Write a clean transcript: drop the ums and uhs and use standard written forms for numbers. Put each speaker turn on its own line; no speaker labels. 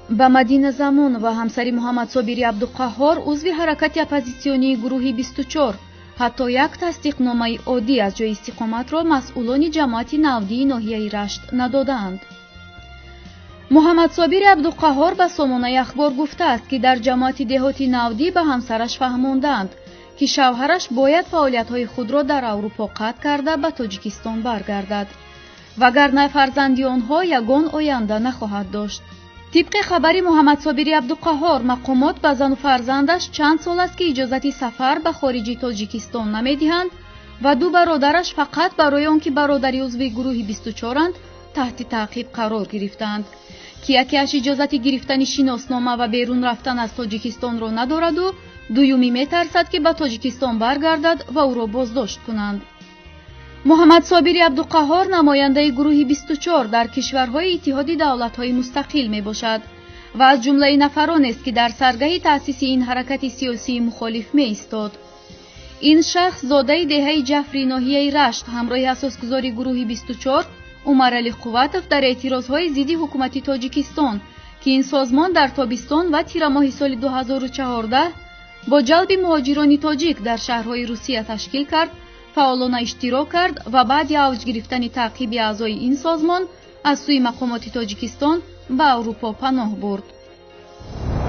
ба Мадина Замун ва ҳамсари Муҳаммад Собири Абдуқаҳҳор узви ҳаракати оппозитсионии гурӯҳи 24 ҳатто як тасдиқномаи оддӣ аз ҷои истиқоматро масъулони ҷамоати Навдии ноҳияи Рашт надоданд. Муҳаммад Собири Абдуқаҳҳор ба Сомонаи Ахбор гуфтааст, ки дар ҷамоати деҳоти Навдӣ ба ҳамсараш фаҳмонданд, ки шавҳараш бояд фаъолиятҳои худро дар Аврупо қатъ карда ба Тоҷикистон баргардад, вагарна фарзанди онҳо ягон оянда нахоҳад дошт. طبق خبری محمد صابری عبدالقهار مقامات به زن و فرزندش چند سال است که اجازت سفر به خارج تاجیکستان نمیدهند و دو برادرش فقط برای آنکه برادری عضو گروه 24 اند تحت تعقیب قرار گرفتند که یکیش اجازت گرفتن شناسنامه و بیرون رفتن از تاجیکستان را ندارد و دومی میترسد که به تاجیکستان برگردد و او را بازداشت کنند. محمد صابری عبدالقهار نماینده گروه 24 در کشورهای اتحاد دولت‌های مستقل میباشد و از جمله نفرانی است که در سرگاه تأسیس این حرکت سیاسی مخالف میایستاد. این شخص زاده دهه جعفری ناحیه رشت همراه اساسگزار گروه 24 عمر علی قوتوف در اعتراضهای ضد حکومت تاجیکستان که این سازمان در تابستان و تیر ماه سال 2014 با جلب مهاجران تاجیک در شهرهای روسیه تشکیل کرد فعالانه اشتراک کرد و بعد اوج گرفتن تعقیب اعضای این سازمان از سوی مقامات تاجیکستان به اروپا پناه برد.